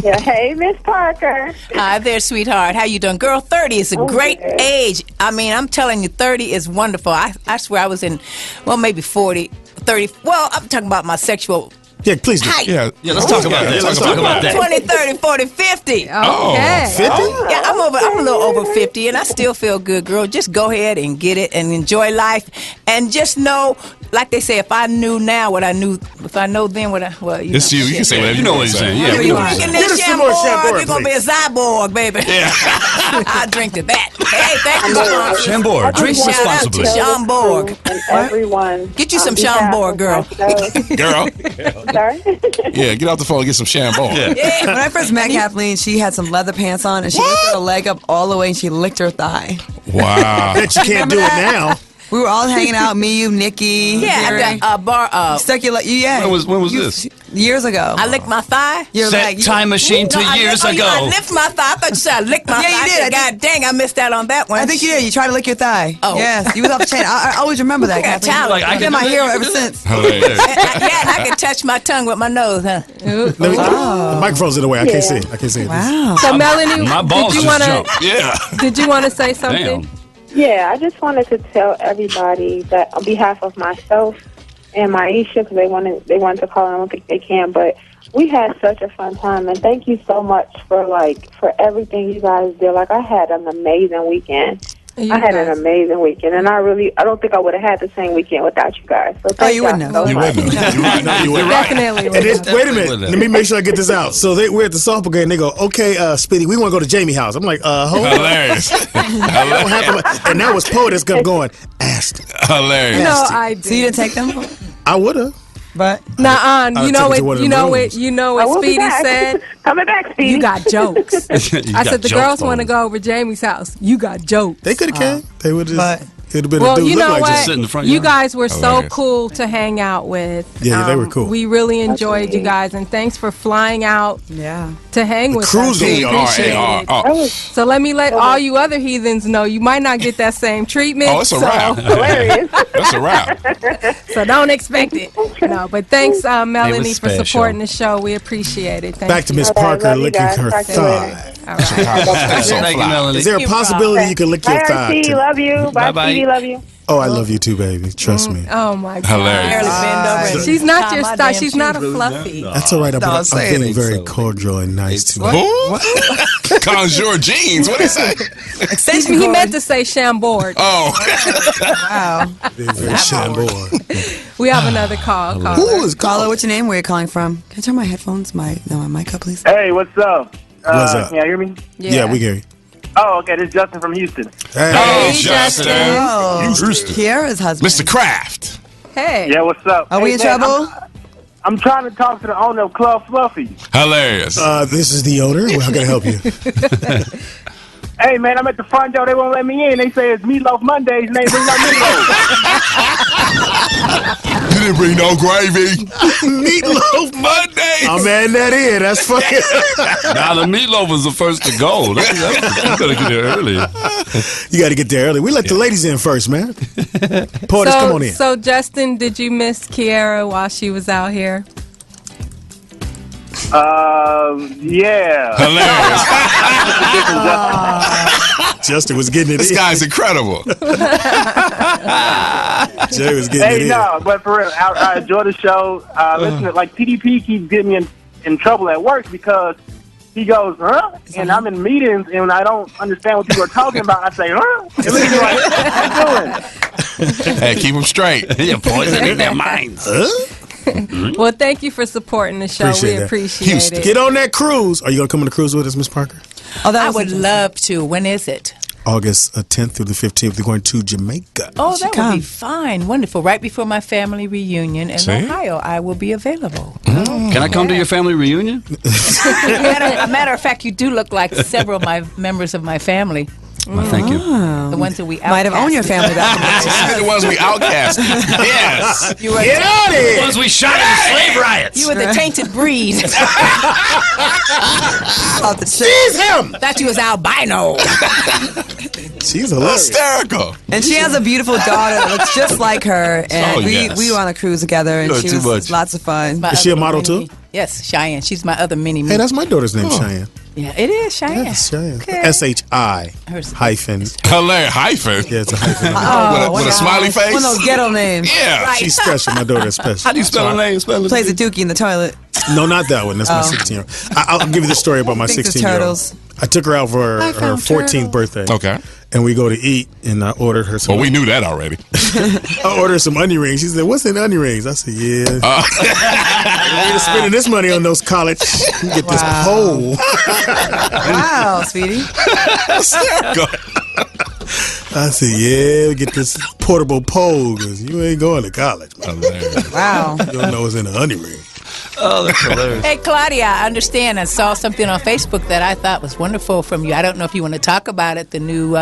Speaker 9: Yeah. Hey, Miss Parker.
Speaker 8: Hi there, sweetheart. How you doing? Girl, 30 is a great
Speaker 9: good.
Speaker 8: age. I mean, I'm telling you, 30 is wonderful. I swear I was in, maybe 40, 30. Well, I'm talking about my sexual
Speaker 3: Yeah, please do.
Speaker 8: height.
Speaker 6: Yeah.
Speaker 2: Yeah, let's talk about that. Let's talk about that.
Speaker 8: 20, 30, 40, 50.
Speaker 4: Okay.
Speaker 3: 50?
Speaker 8: Yeah, I'm a little over 50 and I still feel good, girl. Just go ahead and get it and enjoy life. And just know, like they say, if I knew now what I knew, if I know then what I,
Speaker 6: It's you. You can say whatever
Speaker 2: You know what he's saying. Yeah, we know what he's
Speaker 8: Drinking
Speaker 2: saying.
Speaker 8: this
Speaker 3: Get us some more
Speaker 8: Chambord,
Speaker 3: Chambord,
Speaker 8: you're going to be a cyborg, baby.
Speaker 6: Yeah.
Speaker 8: I drink to that. Hey, thank you, sponsor.
Speaker 2: Chambord, drink
Speaker 8: Shout out to
Speaker 2: responsibly.
Speaker 8: Chambord.
Speaker 9: And everyone.
Speaker 8: Get you some
Speaker 9: on behalf
Speaker 8: Chambord,
Speaker 9: of
Speaker 8: girl.
Speaker 9: myself-
Speaker 6: Girl.
Speaker 9: Sorry?
Speaker 6: Yeah, get off the phone and get some Chambord.
Speaker 5: When I first met Kathleen, she had some leather pants on and she lifted her leg up all the way and she licked her thigh.
Speaker 6: Wow.
Speaker 3: Bet you can't do it now.
Speaker 5: We were all hanging out, me, you, Nikki.
Speaker 8: Yeah,
Speaker 5: Gary.
Speaker 8: at the bar.
Speaker 5: Stuck your leg. Yeah.
Speaker 2: When was this?
Speaker 5: Years ago.
Speaker 8: I licked my thigh.
Speaker 5: Your
Speaker 2: Set
Speaker 5: leg.
Speaker 2: time machine to years
Speaker 8: I
Speaker 2: ago.
Speaker 8: lift my thigh. I thought you said I licked my
Speaker 5: Yeah,
Speaker 8: thigh.
Speaker 5: you did.
Speaker 8: I said, God dang, I missed out on that one.
Speaker 5: I think you did. You tried to lick your thigh.
Speaker 8: Oh.
Speaker 5: Yes. You was off the chain. I always remember that,
Speaker 8: I got
Speaker 5: Kathleen.
Speaker 8: talent.
Speaker 2: Like, I
Speaker 5: You've
Speaker 2: can
Speaker 5: been my
Speaker 2: do that.
Speaker 5: hero
Speaker 2: You
Speaker 5: ever
Speaker 2: can do
Speaker 5: since.
Speaker 6: Hilarious.
Speaker 8: Yeah, and I can touch my tongue with my nose, huh?
Speaker 3: Let me, the microphone's in the way. I can't see it. I can't see it.
Speaker 5: Wow.
Speaker 4: So, Melanie,
Speaker 2: My balls
Speaker 4: did you
Speaker 2: just
Speaker 4: want
Speaker 2: jumped.
Speaker 4: to?
Speaker 6: Yeah.
Speaker 4: Did you want to say something?
Speaker 2: Damn.
Speaker 9: Yeah, I just wanted to tell everybody that on behalf of myself and Maisha, because they wanted to call and I don't think they can, but we had such a fun time, and thank you so much for everything you guys did. Like, I had an amazing weekend. I had an amazing weekend, and I don't think I would have had the same weekend without you guys. So thank
Speaker 5: you
Speaker 9: y'all
Speaker 5: wouldn't have.
Speaker 9: so
Speaker 6: You
Speaker 9: much.
Speaker 6: wouldn't have. You're right. No, you wouldn't.
Speaker 4: Definitely.
Speaker 3: And it's, wait a minute.
Speaker 2: With that.
Speaker 3: Let me make sure I get this out. So we're at the softball game. And they go, okay, Speedy, we want to go to Jamie house. I'm like, hold on.
Speaker 6: Hilarious.
Speaker 3: Don't have to- And that was Poe that's going, asked.
Speaker 6: Hilarious.
Speaker 4: No, I
Speaker 5: So you didn't take them?
Speaker 3: I would have.
Speaker 5: But
Speaker 4: Nuh-uh.
Speaker 3: I'll
Speaker 4: You know
Speaker 3: take it
Speaker 4: what?
Speaker 3: to one of
Speaker 4: You
Speaker 3: them
Speaker 4: know what?
Speaker 3: rooms.
Speaker 4: You know
Speaker 9: I
Speaker 4: what
Speaker 9: will be
Speaker 4: Speedy
Speaker 9: back.
Speaker 4: said.
Speaker 9: Coming back, Speedy.
Speaker 4: You got jokes. I
Speaker 2: got
Speaker 4: said the
Speaker 2: jokes
Speaker 4: girls
Speaker 2: for
Speaker 4: want to
Speaker 2: him.
Speaker 4: go over Jamie's house. You got jokes.
Speaker 3: They could have came. They would
Speaker 5: But-
Speaker 3: just. It would have been a
Speaker 4: Well,
Speaker 3: dude
Speaker 4: you
Speaker 3: look
Speaker 4: know
Speaker 3: like
Speaker 4: what?
Speaker 3: this.
Speaker 2: sit in the front
Speaker 4: You
Speaker 2: yard.
Speaker 4: guys were so
Speaker 6: Hilarious.
Speaker 4: cool to hang out with.
Speaker 3: Yeah, they were cool.
Speaker 4: We really enjoyed you guys, and thanks for flying out
Speaker 5: yeah.
Speaker 4: to hang with
Speaker 3: cruise
Speaker 4: us. We
Speaker 3: gonna be
Speaker 4: appreciate it.
Speaker 9: That was
Speaker 4: So let me let all you other heathens know you might not get that same treatment.
Speaker 6: Oh, it's a
Speaker 4: so,
Speaker 6: wrap.
Speaker 9: hilarious.
Speaker 6: That's a wrap.
Speaker 4: So don't expect it. No, but thanks, Melanie, for
Speaker 2: special.
Speaker 4: supporting the show. We appreciate it. Thank
Speaker 3: Back to
Speaker 4: you.
Speaker 3: Miss
Speaker 9: All right,
Speaker 3: Parker
Speaker 9: love you
Speaker 3: licking
Speaker 9: guys.
Speaker 3: her
Speaker 9: Talk to you later.
Speaker 3: thigh.
Speaker 4: All right.
Speaker 6: That's so
Speaker 2: Thank you,
Speaker 6: fly.
Speaker 2: Melanie.
Speaker 3: Is there a possibility you can lick your
Speaker 9: Hi,
Speaker 3: thigh?
Speaker 9: RT.
Speaker 3: too?
Speaker 9: Love you. Bye,
Speaker 2: Bye-bye.
Speaker 9: Speedy. Love you.
Speaker 3: Oh, I love you too, baby. Trust me.
Speaker 4: Oh my God.
Speaker 6: Hilarious.
Speaker 8: Barely bend over and
Speaker 4: She's not your
Speaker 8: tie my
Speaker 4: style.
Speaker 8: damn
Speaker 4: She's not a
Speaker 8: shoes.
Speaker 4: fluffy.
Speaker 3: That's all right. I'm
Speaker 2: say it
Speaker 3: being
Speaker 2: ain't
Speaker 3: very
Speaker 2: so.
Speaker 3: cordial and nice to you.
Speaker 6: Who? Conjure jeans. What is that?
Speaker 5: Extension
Speaker 4: He
Speaker 5: cord.
Speaker 4: meant to say Chambord.
Speaker 6: Oh.
Speaker 5: Wow.
Speaker 3: Being very Chambord.
Speaker 4: We have another call. Caller.
Speaker 3: Who is
Speaker 5: Caller,
Speaker 3: calling?
Speaker 5: what's your name? Where you calling from? Can I turn my headphones? My mic up, please?
Speaker 10: Hey, what's up?
Speaker 3: What's up?
Speaker 10: Can y'all hear me?
Speaker 3: Yeah, we hear you.
Speaker 10: Oh, okay. This is Justin from Houston.
Speaker 3: Hey.
Speaker 6: Oh,
Speaker 4: Justin.
Speaker 5: Oh, Kiara's husband.
Speaker 6: Mr. Kraft.
Speaker 4: Hey.
Speaker 10: Yeah, what's up?
Speaker 5: Are we in trouble?
Speaker 10: I'm trying to talk to the owner of Club Fluffy.
Speaker 6: Hilarious.
Speaker 3: This is the owner. Well, how can I help you?
Speaker 10: Hey, man, I'm at the front door. They won't let me in. They say it's Meatloaf Mondays, and they bring no meatloaf.
Speaker 6: You didn't bring no gravy.
Speaker 3: Meatloaf
Speaker 6: Mondays.
Speaker 3: I'm adding that in. That's fucking.
Speaker 2: Now the meatloaf was the first to go. You gotta get there early.
Speaker 3: You got to get there early. We let the ladies in first, man. Porters, come on in.
Speaker 4: So, Justin, did you miss Kiara while she was out here?
Speaker 10: Yeah.
Speaker 6: Hilarious.
Speaker 3: Justin was getting it
Speaker 6: This
Speaker 3: in.
Speaker 6: guy's incredible.
Speaker 3: Jay was getting it
Speaker 10: Hey,
Speaker 3: in.
Speaker 10: no, but for real, I enjoy the show. Listen, like TDP keeps getting me in trouble at work because he goes, huh? And I'm in meetings and I don't understand what people are talking about. I say, huh? And look at me like, what you doing?
Speaker 6: Hey, keep them straight.
Speaker 2: You're poisoning their minds.
Speaker 4: Well, thank you for supporting the show.
Speaker 3: Appreciate
Speaker 4: We
Speaker 3: that.
Speaker 4: appreciate
Speaker 6: Houston.
Speaker 4: it.
Speaker 3: Get on that cruise. Are you going to come on the cruise with us, Miss Parker?
Speaker 5: Oh, that
Speaker 8: I
Speaker 5: was
Speaker 8: would
Speaker 5: interesting.
Speaker 8: love to. When is it?
Speaker 3: August 10th through the 15th. We're going to Jamaica.
Speaker 8: Oh, that would
Speaker 5: come.
Speaker 8: be fine. Wonderful. Right before my family reunion in
Speaker 6: See?
Speaker 8: Ohio, I will be available.
Speaker 2: Can I come to your family reunion?
Speaker 8: Matter of fact, you do look like several of my members of my family.
Speaker 2: Well, thank you.
Speaker 8: The ones that we
Speaker 5: Might have owned your family back in the day.
Speaker 6: The ones we outcast. Yes.
Speaker 8: You were,
Speaker 3: Get out of
Speaker 2: The
Speaker 3: here!
Speaker 2: ones we shot in the slave riots.
Speaker 8: you were the tainted breed.
Speaker 5: Off the shit.
Speaker 3: She's him!
Speaker 8: Thought you was albino.
Speaker 3: She's hilarious.
Speaker 6: Hysterical.
Speaker 5: And she has a beautiful daughter that looks just like her. And
Speaker 6: Oh,
Speaker 5: we
Speaker 6: yes.
Speaker 5: were on a cruise together, and
Speaker 6: You're
Speaker 5: she
Speaker 6: too
Speaker 5: was
Speaker 6: much.
Speaker 5: lots of fun.
Speaker 8: My
Speaker 3: Is she a
Speaker 8: other
Speaker 3: model,
Speaker 8: mini-me.
Speaker 3: too?
Speaker 8: Yes, Cheyenne. She's my other mini-me.
Speaker 3: Hey, that's my daughter's name, Cheyenne.
Speaker 8: Yeah, it is Cheyenne.
Speaker 3: Yes, Cheyenne.
Speaker 8: Okay.
Speaker 3: S-H-I
Speaker 8: Hers-
Speaker 3: hyphen.
Speaker 6: Hilarious. Hyphen.
Speaker 3: Yeah, it's a hyphen.
Speaker 6: With a smiley face.
Speaker 5: One of those ghetto names.
Speaker 6: Yeah.
Speaker 3: She's special. My daughter is special.
Speaker 2: How do you spell her name? Spell it.
Speaker 5: Plays a dookie in the toilet.
Speaker 3: No, not that one. That's my 16-year-old. I'll give you the story about my
Speaker 5: Thinks it's
Speaker 3: 16-year-old.
Speaker 5: turtles.
Speaker 3: I took her out for her 14th birthday.
Speaker 6: Okay.
Speaker 3: And we go to eat, and I ordered her some.
Speaker 6: Well, we knew that already.
Speaker 3: I ordered some onion rings. She said, "What's in onion rings?" I said, "Yeah, we're spending this money on those college. You get this pole."
Speaker 5: Wow, sweetie.
Speaker 3: I said, "Yeah, get this portable pole because you ain't going to college. Man.
Speaker 5: Wow.
Speaker 3: You don't know what's in the onion ring."
Speaker 2: Oh, that's hilarious.
Speaker 8: Hey, Claudia, I understand. I saw something on Facebook that I thought was wonderful from you. I don't know if you want to talk about it, the new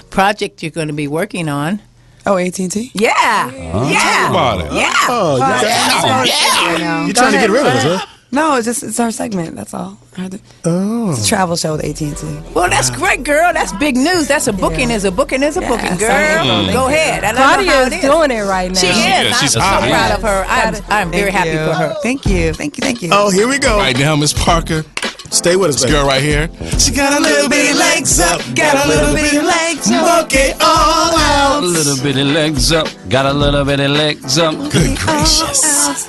Speaker 8: project you're going to be working on.
Speaker 5: Oh, AT&T?
Speaker 8: Yeah.
Speaker 6: Talk
Speaker 8: Yeah.
Speaker 6: about it.
Speaker 8: Yeah.
Speaker 3: Oh,
Speaker 5: Yeah.
Speaker 3: you're trying to get rid of us, huh?
Speaker 5: No, it's our segment. That's all.
Speaker 3: Oh,
Speaker 5: It's a travel show with AT&T.
Speaker 8: Well, that's great, girl. That's big news. That's a booking is a booking is a booking, girl.
Speaker 5: sorry.
Speaker 8: Go ahead. I know
Speaker 4: Claudia
Speaker 8: how
Speaker 4: is
Speaker 8: it is.
Speaker 4: doing it right now.
Speaker 8: She is.
Speaker 6: Yeah, she's
Speaker 8: I'm
Speaker 6: hot.
Speaker 8: so proud of her. I'm very happy for her.
Speaker 5: Thank you. Thank you. Thank you.
Speaker 3: oh, here we go.
Speaker 6: Right now, Miss Parker.
Speaker 3: Stay with us,
Speaker 6: This
Speaker 3: baby.
Speaker 6: girl right here. She got a little bitty legs up.
Speaker 5: Got a little bit of legs.
Speaker 3: Book it all out.
Speaker 2: A little bitty legs up. Got a little bitty legs up.
Speaker 6: Good gracious.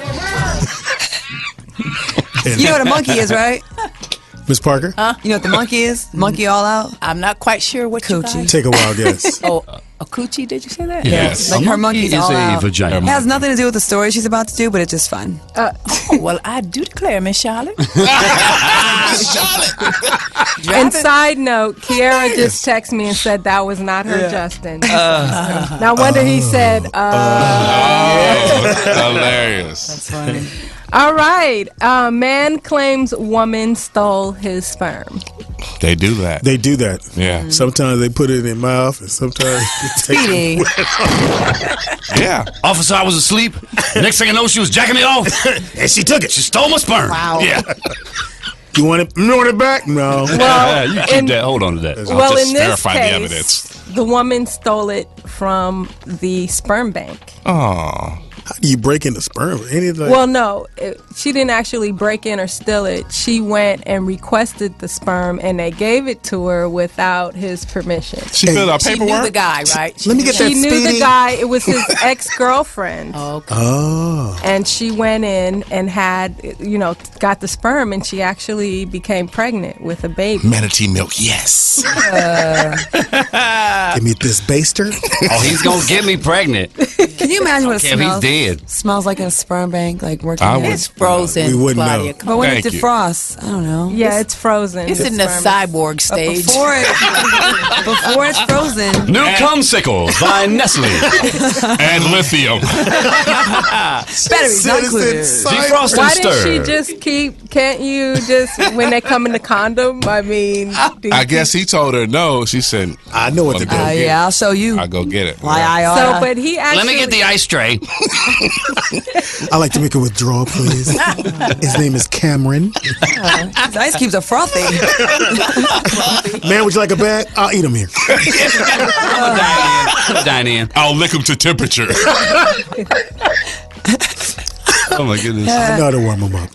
Speaker 5: You know what a monkey is, right?
Speaker 3: Miss Parker,
Speaker 5: You know what the monkey is? Monkey all out?
Speaker 8: I'm not quite sure what you
Speaker 5: Coochie.
Speaker 8: guys.
Speaker 3: take a wild guess.
Speaker 8: Oh, a coochie? Did you say that?
Speaker 6: Yes.
Speaker 5: Like her monkey's
Speaker 2: is
Speaker 5: all
Speaker 2: a
Speaker 5: out.
Speaker 2: vagina.
Speaker 5: It has nothing to do with the story she's about to do, but it's just fun.
Speaker 8: Oh, well, I do declare, Miss Charlotte.
Speaker 4: And side note, Kiara just texted me and said that was not her Justin. No wonder he said,
Speaker 6: Hilarious.
Speaker 5: That's funny.
Speaker 4: all right, man claims woman stole his sperm.
Speaker 6: They do that.
Speaker 3: They do that.
Speaker 6: Yeah.
Speaker 3: Sometimes they put it in their mouth, and sometimes they take it.
Speaker 5: Speedy.
Speaker 6: Yeah.
Speaker 2: Officer, I was asleep. Next thing I know, she was jacking me off.
Speaker 3: And she took it.
Speaker 2: She stole my sperm.
Speaker 5: Wow.
Speaker 2: Yeah.
Speaker 3: You want it? You want it back? No.
Speaker 2: Yeah, you keep that. Hold on to that.
Speaker 6: I'll
Speaker 4: Well,
Speaker 6: just
Speaker 4: in this
Speaker 6: verify the
Speaker 4: case,
Speaker 6: evidence.
Speaker 4: the woman stole it from the sperm bank.
Speaker 6: Oh.
Speaker 3: How do you break into sperm? Anything?
Speaker 4: Well, no, she didn't actually break in or steal it. She went and requested the sperm, and they gave it to her without his permission.
Speaker 6: She filled out
Speaker 8: She knew
Speaker 6: paperwork?
Speaker 8: the guy, right?
Speaker 3: Let me get that
Speaker 4: She knew
Speaker 3: speedy.
Speaker 4: the guy. It was his ex-girlfriend.
Speaker 8: Okay.
Speaker 3: Oh.
Speaker 4: And she went in and had, got the sperm, and she actually became pregnant with a baby.
Speaker 6: Manatee milk, yes.
Speaker 3: Give me this baster.
Speaker 2: Oh, he's going to get me pregnant.
Speaker 5: Can you imagine what it
Speaker 2: If he's
Speaker 5: smells?
Speaker 2: dead.
Speaker 5: Smells like in a sperm bank, like working
Speaker 6: I
Speaker 5: there.
Speaker 6: would.
Speaker 8: It's frozen,
Speaker 3: We wouldn't
Speaker 8: Claudia.
Speaker 3: know.
Speaker 8: Come
Speaker 5: But when
Speaker 6: Thank
Speaker 5: it
Speaker 6: you.
Speaker 5: defrosts, I don't know.
Speaker 4: Yeah, it's frozen.
Speaker 8: It's in the cyborg stage.
Speaker 5: Before it's frozen,
Speaker 2: New Cumsicles by Nestle.
Speaker 6: And lithium.
Speaker 5: batteries not included.
Speaker 2: Defrost
Speaker 4: Why
Speaker 2: and
Speaker 4: didn't
Speaker 2: stir.
Speaker 4: she just can't you just, when they come in the condom, I mean.
Speaker 6: I guess he told her no. She said,
Speaker 3: I know what to do.
Speaker 5: Yeah, I'll show you.
Speaker 6: I'll go get it.
Speaker 4: So, but he actually.
Speaker 2: Let me get the ice tray.
Speaker 3: I like to make a withdrawal, please. His name is Cameron.
Speaker 5: The ice cubes are frothy.
Speaker 3: Man, would you like a bag? I'll eat them here.
Speaker 2: Dine in.
Speaker 6: I'll lick him to temperature.
Speaker 2: Oh my goodness.
Speaker 3: I know how to warm them up.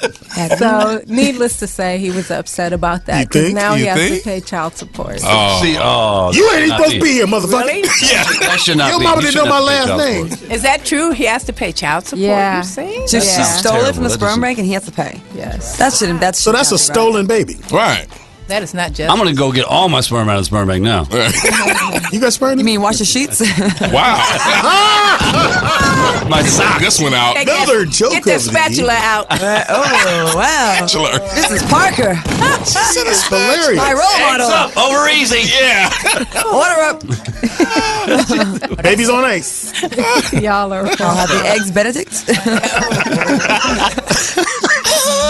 Speaker 4: So, needless to say, he was upset about that
Speaker 3: You
Speaker 4: because
Speaker 3: think?
Speaker 4: now he
Speaker 6: You
Speaker 4: has
Speaker 6: think?
Speaker 4: to pay child support.
Speaker 6: Oh.
Speaker 2: See,
Speaker 3: You ain't even supposed to be here, motherfucker.
Speaker 8: Really?
Speaker 6: Yeah.
Speaker 2: That should not
Speaker 3: Your
Speaker 2: be.
Speaker 3: mama
Speaker 2: you
Speaker 3: didn't know
Speaker 2: shouldn't
Speaker 3: my
Speaker 2: have to pay
Speaker 3: last
Speaker 2: child
Speaker 3: name.
Speaker 2: support.
Speaker 8: Is that true? He has to pay child support.
Speaker 4: Yeah.
Speaker 8: You see?
Speaker 5: Just she
Speaker 4: Yeah.
Speaker 5: stole it
Speaker 2: Terrible.
Speaker 5: from the
Speaker 2: That
Speaker 5: sperm
Speaker 2: doesn't-
Speaker 5: bank and he has to pay.
Speaker 4: Yes.
Speaker 3: So that's a stolen baby.
Speaker 6: Right.
Speaker 8: That is not just.
Speaker 2: I'm gonna go get all my sperm out of the sperm bank now.
Speaker 3: You got sperm?
Speaker 5: You mean wash the sheets?
Speaker 6: Wow.
Speaker 2: My sock.
Speaker 6: This one out.
Speaker 3: Another joke
Speaker 8: Get that
Speaker 3: of the
Speaker 8: spatula out.
Speaker 5: oh, wow.
Speaker 6: Bachelor.
Speaker 5: This is Parker.
Speaker 3: That's hilarious.
Speaker 5: My role
Speaker 2: Eggs
Speaker 5: model.
Speaker 2: up, over easy.
Speaker 6: Yeah.
Speaker 5: Order up.
Speaker 3: Baby's on ice.
Speaker 4: Y'all are
Speaker 5: I'll have the eggs Benedict.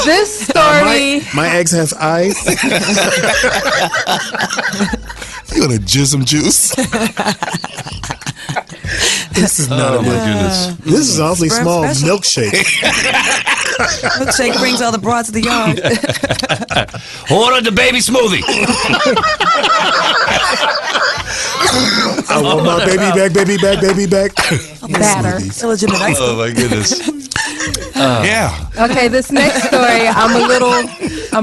Speaker 4: This story.
Speaker 3: My eggs have eyes.
Speaker 6: You got a jism juice.
Speaker 3: This is not
Speaker 2: Oh
Speaker 3: a
Speaker 2: my goodness.
Speaker 3: This is awfully
Speaker 5: Sperm
Speaker 3: small
Speaker 5: special.
Speaker 3: milkshake.
Speaker 5: Milkshake brings all the broads to the yard.
Speaker 2: Order the baby smoothie.
Speaker 3: I want my baby back, baby back, baby back.
Speaker 4: Batter.
Speaker 5: Illegitimate ice
Speaker 2: Oh my goodness.
Speaker 6: Yeah.
Speaker 4: Okay, this next story, I'm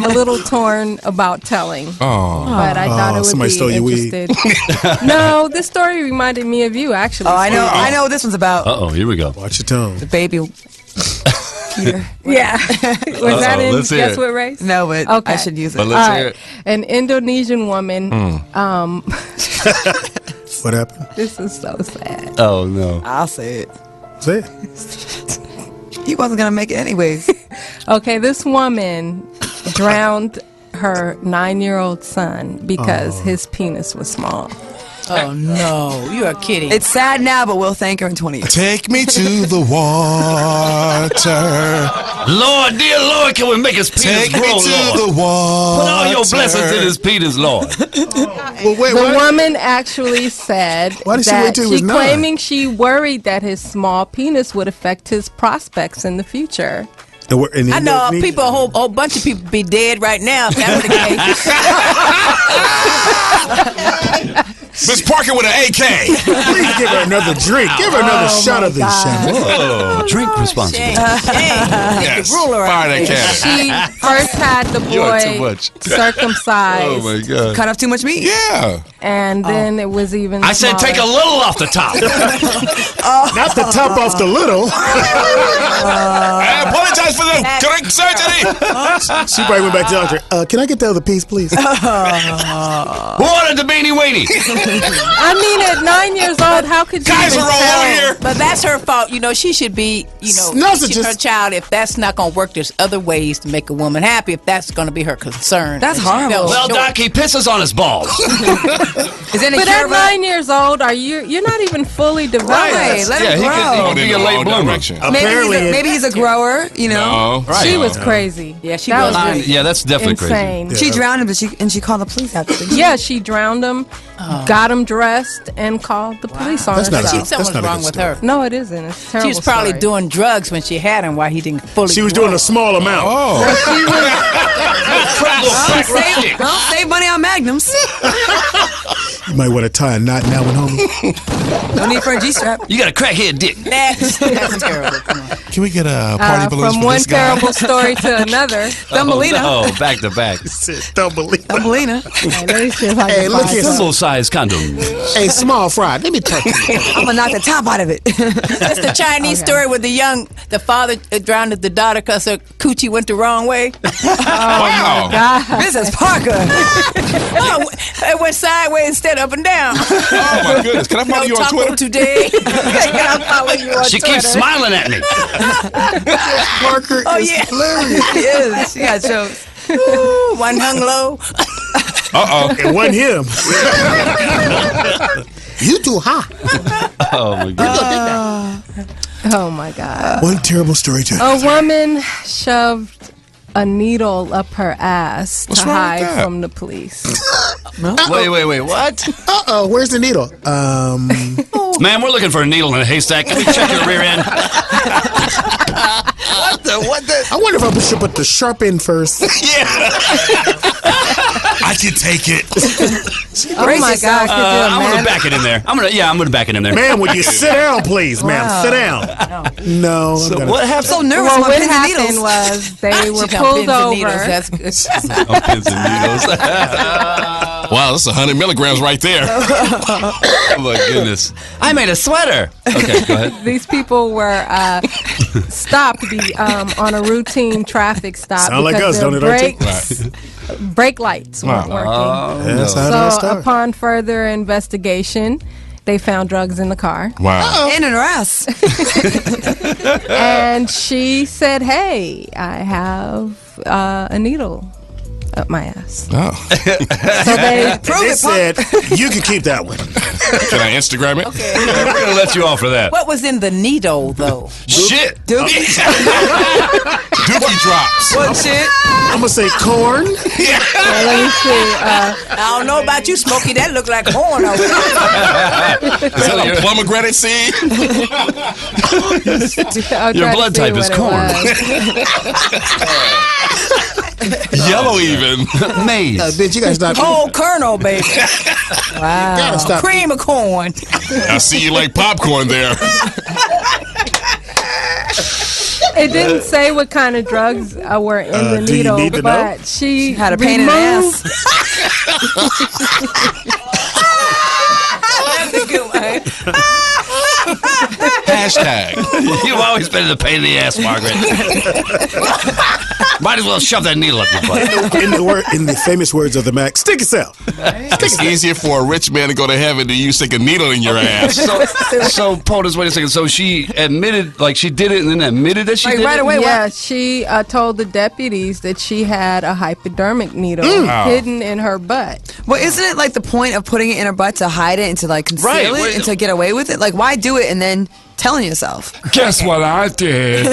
Speaker 4: a little torn about telling,
Speaker 6: Oh.
Speaker 4: but I thought it would
Speaker 3: somebody
Speaker 4: be
Speaker 3: stole your weed.
Speaker 4: interested. No, this story reminded me of you, actually.
Speaker 5: Oh, I know what this one's about.
Speaker 2: Uh oh, here we go.
Speaker 3: Watch your tone.
Speaker 5: The baby. Peter.
Speaker 4: Yeah. Was that in
Speaker 2: let's hear
Speaker 4: Guess
Speaker 2: it.
Speaker 4: What Race?
Speaker 5: No, but
Speaker 4: Okay.
Speaker 5: I should use it.
Speaker 2: But let's
Speaker 4: All
Speaker 2: hear
Speaker 4: right.
Speaker 2: it.
Speaker 4: An Indonesian woman.
Speaker 3: What happened?
Speaker 4: This is so sad.
Speaker 2: Oh no.
Speaker 5: I'll say it.
Speaker 3: Say it.
Speaker 5: He wasn't going to make it anyways.
Speaker 4: Okay, this woman drowned her 9-year-old son because his penis was small.
Speaker 8: Oh no, you are kidding.
Speaker 5: It's sad now, but we'll thank her in 20 years.
Speaker 6: Take me to the water.
Speaker 2: Lord, dear Lord, can we make his penis
Speaker 6: Take
Speaker 2: grow,
Speaker 6: me to
Speaker 2: Lord?
Speaker 6: the water.
Speaker 2: Put all your blessings in his penis, Lord.
Speaker 3: Well, wait,
Speaker 4: The
Speaker 3: what?
Speaker 4: woman actually said
Speaker 3: Why did she
Speaker 4: that
Speaker 3: wait till he was 9?
Speaker 4: claiming she worried that his small penis would affect his prospects in the future.
Speaker 8: I know people, a whole bunch of people be dead right now if that were the case.
Speaker 6: Miss Parker with an AK.
Speaker 3: Please give her another drink. Give her another shot of this champagne.
Speaker 2: Oh, drink responsibly.
Speaker 6: Yes. Fire that cannon.
Speaker 4: She first had the
Speaker 2: You are too
Speaker 4: boy
Speaker 2: much.
Speaker 4: circumcised,
Speaker 2: Oh my God.
Speaker 5: Cut off too much meat?
Speaker 6: Yeah.
Speaker 4: and then it was even
Speaker 2: I said take a
Speaker 4: smaller.
Speaker 2: little off the top.
Speaker 3: Not the top off the little.
Speaker 6: I apologize for the correct surgery.
Speaker 3: She probably went back to the doctor. Can I get the other piece, please?
Speaker 2: Who ordered the beanie weenie?
Speaker 4: I mean, at 9 years old, how could you
Speaker 6: Guys
Speaker 4: even
Speaker 6: are all
Speaker 4: tell?
Speaker 6: over here.
Speaker 8: But that's her fault. You know, she should be, teaching
Speaker 3: Sausages.
Speaker 8: her child if that's not going to work, there's other ways to make a woman happy if that's going to be her concern.
Speaker 5: That's
Speaker 8: And she
Speaker 5: horrible.
Speaker 8: fell
Speaker 2: Well,
Speaker 8: short.
Speaker 2: Doc, he pisses on his balls.
Speaker 5: Is there any
Speaker 4: But
Speaker 5: cure
Speaker 4: at
Speaker 5: for that?
Speaker 4: 9 years old, you're not even fully developed.
Speaker 5: Right, let him
Speaker 2: he
Speaker 5: grow.
Speaker 2: could be a late bloomer.
Speaker 5: Maybe he's a grower, you know.
Speaker 6: No.
Speaker 4: She was crazy.
Speaker 8: Yeah, she
Speaker 4: That
Speaker 8: was.
Speaker 4: was
Speaker 2: Yeah, that's definitely
Speaker 4: insane.
Speaker 2: crazy.
Speaker 5: She drowned him, but she called the police after.
Speaker 4: Yeah, she drowned him, got him dressed, and called the police on
Speaker 3: That's not
Speaker 4: herself.
Speaker 3: a-
Speaker 8: Something's
Speaker 3: not a
Speaker 8: wrong
Speaker 3: good
Speaker 8: with
Speaker 3: story.
Speaker 8: her.
Speaker 4: No, it isn't. It's a terrible.
Speaker 8: She was probably
Speaker 4: story.
Speaker 8: doing drugs when she had him while he didn't fully
Speaker 3: She was
Speaker 8: grow.
Speaker 3: doing a small amount.
Speaker 6: Oh.
Speaker 5: Don't save money on magnums.
Speaker 3: You might want to tie a knot in that one, homie.
Speaker 5: No need for a G-strap.
Speaker 2: You got a crackhead dick.
Speaker 8: That's terrible. Come on.
Speaker 6: Can we get a party balloons
Speaker 4: from
Speaker 6: for
Speaker 4: one
Speaker 6: this guy?
Speaker 4: terrible story to another.
Speaker 5: Thumbelina.
Speaker 2: Oh, back to back.
Speaker 3: Don't believe.
Speaker 5: Thumbelina.
Speaker 4: Hey, let me see if I
Speaker 3: Hey,
Speaker 4: can
Speaker 3: look
Speaker 4: find
Speaker 3: here.
Speaker 4: some.
Speaker 2: Symbol-sized condoms.
Speaker 3: Hey, small fry. Let me talk to you.
Speaker 5: I'm gonna knock the top out of it.
Speaker 8: That's the Chinese story with the father drowned the daughter because her coochie went the wrong way.
Speaker 6: Wow.
Speaker 5: Mrs. Parker.
Speaker 8: Oh, it went sideways instead of up and down.
Speaker 6: Oh my goodness. Can I follow you on
Speaker 8: taco
Speaker 6: Twitter?
Speaker 8: today. Can I follow you on
Speaker 2: She
Speaker 8: Twitter?
Speaker 2: keeps smiling at me.
Speaker 3: Parker is
Speaker 8: yeah.
Speaker 3: hilarious.
Speaker 5: She is. She got jokes.
Speaker 8: Ooh, one hung low.
Speaker 6: Uh-oh.
Speaker 3: It wasn't him. You too hot.
Speaker 2: Oh my God.
Speaker 4: Oh my God.
Speaker 3: One terrible story to
Speaker 4: A woman shoved a needle up her ass
Speaker 6: What's
Speaker 4: to
Speaker 6: wrong with
Speaker 4: hide
Speaker 6: that?
Speaker 4: from the police.
Speaker 2: Wait, what?
Speaker 3: Uh-oh, where's the needle?
Speaker 2: Ma'am, we're looking for a needle in a haystack. Can we check your rear end?
Speaker 6: What the?
Speaker 3: I wonder if I should put the sharp end first.
Speaker 6: Yeah. I can take it.
Speaker 4: Oh my God! Could you
Speaker 2: I'm gonna
Speaker 4: imagine?
Speaker 2: back it in there. I'm gonna back it in there.
Speaker 3: Ma'am, would you sit down, please, ma'am? Sit down. No.
Speaker 2: So what happened?
Speaker 5: So nervous.
Speaker 4: Well,
Speaker 5: about
Speaker 4: what
Speaker 5: pins and
Speaker 4: happened
Speaker 5: needles.
Speaker 4: was they were
Speaker 8: She done
Speaker 4: pulled
Speaker 8: pins and
Speaker 4: over.
Speaker 8: needles. That's good.
Speaker 2: Oh, pins and needles.
Speaker 6: Wow, that's 100 milligrams right there.
Speaker 2: Oh my goodness! I made a sweater. Okay, go ahead.
Speaker 4: These people were stopped on a routine traffic stop
Speaker 3: Sound like
Speaker 4: because
Speaker 3: us,
Speaker 4: their
Speaker 3: don't it, RT?
Speaker 4: brake lights weren't working.
Speaker 3: That's how that
Speaker 4: So
Speaker 3: started.
Speaker 4: upon further investigation, they found drugs in the car.
Speaker 6: Wow.
Speaker 5: And in her ass.
Speaker 4: And she said, "Hey, I have a needle up my ass."
Speaker 6: Oh.
Speaker 4: So they
Speaker 3: They said, you can keep that one.
Speaker 6: Can I Instagram it?
Speaker 8: Okay.
Speaker 2: We're gonna let you off for that.
Speaker 8: What was in the needle, though?
Speaker 6: Shit.
Speaker 5: Dookie.
Speaker 6: Dookie drops.
Speaker 5: What shit?
Speaker 3: I'm going to say corn.
Speaker 4: let me see.
Speaker 8: I don't know about you, Smokey. That looked like corn over there.
Speaker 6: Is that a pomegranate seed?
Speaker 4: I'll
Speaker 2: Your
Speaker 4: try to
Speaker 2: blood
Speaker 4: see
Speaker 2: type is
Speaker 4: what it
Speaker 2: corn.
Speaker 4: was.
Speaker 6: Yellow even.
Speaker 2: Maize.
Speaker 3: Bitch, you got to stop.
Speaker 8: Oh, kernel, baby. Wow.
Speaker 3: Gotta stop.
Speaker 8: Cream of corn.
Speaker 6: I see you like popcorn there.
Speaker 4: It didn't say what kind of drugs were in the
Speaker 3: do you
Speaker 4: needle,
Speaker 3: need to know?
Speaker 4: but she
Speaker 5: Had a pain in the ass.
Speaker 8: That's a good one.
Speaker 6: Hashtag.
Speaker 2: You've always been in the pain in the ass, Margaret. Might as well shove that needle up your butt.
Speaker 3: In the famous words of the Mac, stick yourself.
Speaker 6: It's easier for a rich man to go to heaven than you stick a needle in your ass.
Speaker 2: So, POTUS, wait a second. So she admitted, like she did it and then admitted that she
Speaker 5: Like,
Speaker 2: did
Speaker 5: right
Speaker 2: it?
Speaker 5: away.
Speaker 4: Yeah, she told the deputies that she had a hypodermic needle hidden in her butt.
Speaker 5: Well, isn't it like the point of putting it in her butt to hide it and to like conceal
Speaker 2: Right,
Speaker 5: it
Speaker 2: wait.
Speaker 5: and to get away with it? Like, why do it and then telling yourself?
Speaker 6: Guess what I did?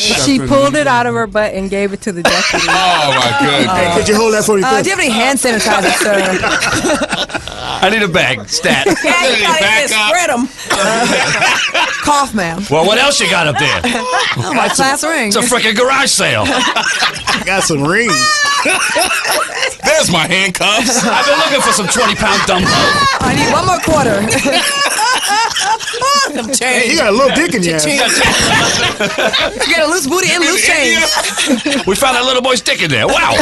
Speaker 4: She pulled it out of her butt and gave it to the deputies.
Speaker 6: Oh my goodness.
Speaker 3: Hey, could you hold that for me,
Speaker 5: Do
Speaker 3: please?
Speaker 5: you have any hand sanitizer, sir?
Speaker 2: I need a bag. Stat.
Speaker 8: Yeah, you thought
Speaker 6: Back
Speaker 8: he said
Speaker 6: up.
Speaker 8: spread them.
Speaker 5: Cough, ma'am.
Speaker 2: Well, what else you got up there?
Speaker 5: Oh, my class ring.
Speaker 2: It's a freaking garage sale.
Speaker 3: I got some rings.
Speaker 6: There's my handcuffs.
Speaker 2: I've been looking for some 20-pound dumbbells.
Speaker 5: I need one more quarter.
Speaker 8: Some
Speaker 3: Hey,
Speaker 8: change.
Speaker 3: you got a little dick in your ass.
Speaker 5: You got a loose booty and loose change.
Speaker 2: We found that little boy's dick in there. Wow.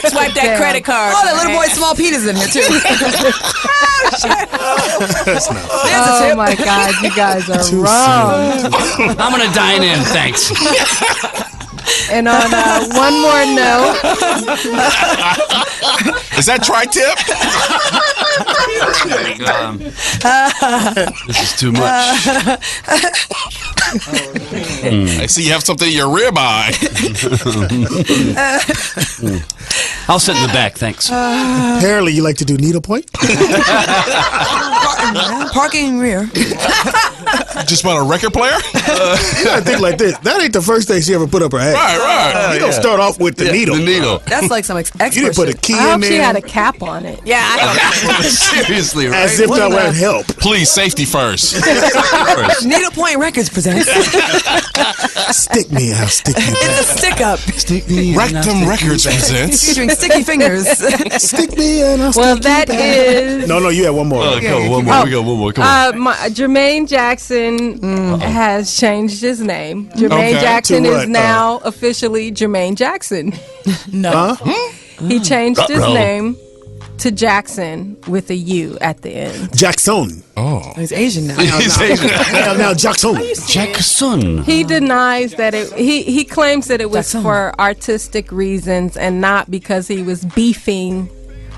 Speaker 8: Swipe that credit card.
Speaker 5: Oh, that little boy's small penis in here, too.
Speaker 4: Oh my God, you guys are wrong.
Speaker 2: I'm going to dine in. Thanks.
Speaker 4: And on one more note,
Speaker 6: Is that tri-tip?
Speaker 2: This is too much.
Speaker 6: I see you have something in your ribeye.
Speaker 2: I'll sit in the back. Thanks.
Speaker 3: Apparently, you like to do needlepoint.
Speaker 5: Parking rear.
Speaker 6: Just bought a record player?
Speaker 3: You gotta think like this. That ain't the first thing she ever put up her ass.
Speaker 6: Right.
Speaker 3: You don't start off with the needle.
Speaker 6: The needle.
Speaker 5: That's like some expert
Speaker 3: You didn't put a
Speaker 5: shit.
Speaker 3: key
Speaker 4: I
Speaker 3: in
Speaker 4: hope she had
Speaker 3: there.
Speaker 4: a cap on it.
Speaker 8: Yeah, I
Speaker 2: Seriously, right?
Speaker 3: As if that would help.
Speaker 6: Please, safety first.
Speaker 5: Needlepoint Records presents
Speaker 3: Stick me, I'll stick you back.
Speaker 5: the stick up
Speaker 2: Stick me.
Speaker 6: Rectum Records presents.
Speaker 5: featuring sticky fingers.
Speaker 3: Stick me and I'll
Speaker 4: Well,
Speaker 3: stick
Speaker 4: that
Speaker 3: you back.
Speaker 4: is.
Speaker 3: No, you had one more.
Speaker 2: Come on, one more. We got one more. Come on.
Speaker 4: Jermaine Jackson has changed his name. Jermaine
Speaker 6: Okay.
Speaker 4: Jackson
Speaker 3: To what?
Speaker 4: is now officially Jermaine Jackson.
Speaker 8: no.
Speaker 4: He changed his
Speaker 2: Uh-oh.
Speaker 4: name to Jackson with a U at the end.
Speaker 3: Jackson.
Speaker 6: Oh.
Speaker 5: He's Asian now.
Speaker 3: Now Jackson.
Speaker 2: Jackson.
Speaker 4: He denies that he claims that it was for artistic reasons and not because he was beefing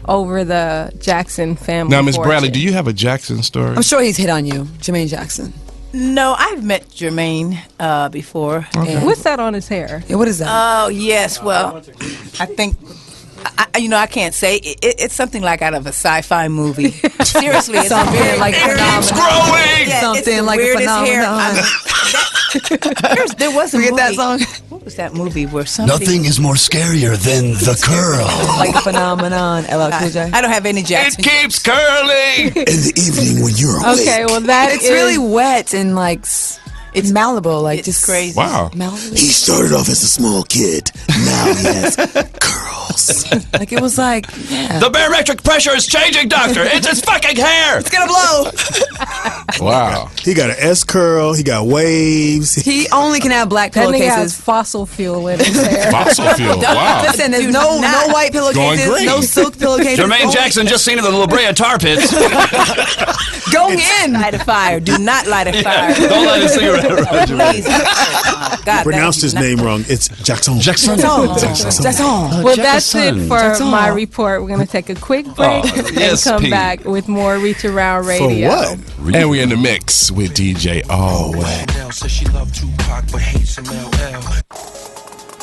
Speaker 4: over the Jackson family.
Speaker 6: Now, Miss
Speaker 4: fortune.
Speaker 6: Bradley, do you have a Jackson story?
Speaker 5: I'm sure he's hit on you, Jermaine Jackson.
Speaker 8: No, I've met Jermaine before.
Speaker 4: What's that on his hair?
Speaker 5: Yeah, what is that?
Speaker 8: Oh, yes. Well, I think, I can't say. It's something like out of a sci-fi movie. Seriously, it's
Speaker 5: Something
Speaker 8: very,
Speaker 5: like
Speaker 8: very,
Speaker 5: phenomenal.
Speaker 6: Growing!
Speaker 8: Yeah, it's
Speaker 5: Something
Speaker 8: the
Speaker 5: like a
Speaker 8: weirdest hair.
Speaker 5: phenomenon.
Speaker 8: There was a
Speaker 5: Forget
Speaker 8: movie.
Speaker 5: that song.
Speaker 8: What was that movie where something...
Speaker 2: Nothing is more scarier than the curl.
Speaker 5: Like phenomenon. LL Cool J.
Speaker 8: I don't have any
Speaker 2: It
Speaker 8: Jackson.
Speaker 2: keeps curling.
Speaker 6: In the evening when you're awake.
Speaker 4: Okay, well that
Speaker 5: It's really wet and like it's malleable, like
Speaker 8: It's
Speaker 5: just
Speaker 8: crazy.
Speaker 6: Wow.
Speaker 5: malleable.
Speaker 6: He started off as a small kid. Now he has curls.
Speaker 5: Like it was like yeah.
Speaker 2: The barometric pressure is changing, doctor. It's his fucking hair.
Speaker 5: It's gonna blow.
Speaker 6: Wow.
Speaker 3: He got an S curl. He got waves.
Speaker 5: He only can have black
Speaker 4: That nigga has
Speaker 5: pillowcases.
Speaker 4: fossil fuel in his hair.
Speaker 6: Fossil fuel. Wow.
Speaker 5: Listen, there's no white
Speaker 6: Going
Speaker 5: pillowcases,
Speaker 6: green.
Speaker 5: no silk pillowcases.
Speaker 2: Jermaine Jackson just seen in the La Brea tar pits.
Speaker 5: Go in.
Speaker 8: Light a fire. Do not light a fire.
Speaker 2: Don't light a cigarette.
Speaker 8: Please. God,
Speaker 3: Pronounced his name wrong. It's Jackson.
Speaker 2: Jackson.
Speaker 5: That's all.
Speaker 4: Well, that's it for
Speaker 5: That's all.
Speaker 4: my report. We're going to take a quick break
Speaker 2: yes,
Speaker 4: and come
Speaker 2: Pete.
Speaker 4: back with more Reach Around
Speaker 3: For
Speaker 4: Radio.
Speaker 3: what?
Speaker 6: And we in the mix with DJ Alway.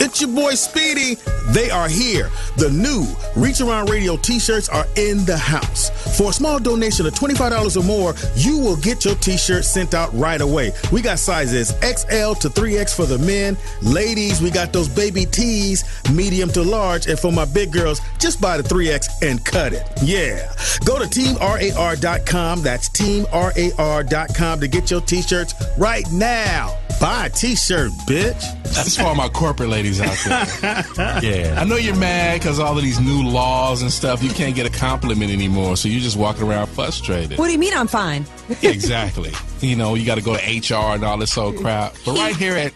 Speaker 3: It's your boy Speedy. They are here. The new Reach Around Radio t-shirts are in the house. For a small donation of $25 or more, you will get your t-shirt sent out right away. We got sizes XL to 3X for the men. Ladies, we got those baby tees, medium to large. And for my big girls, just buy the 3X and cut it. Yeah. Go to teamrar.com. That's teamrar.com to get your t-shirts right now. Buy a t-shirt, bitch.
Speaker 6: That's for all my corporate ladies out there. Yeah. I know you're mad because all of these new laws and stuff, you can't get a compliment anymore, so you're just walking around frustrated.
Speaker 5: What do you mean I'm fine?
Speaker 6: Exactly. You know, you got to go to HR and all this old crap. But right here at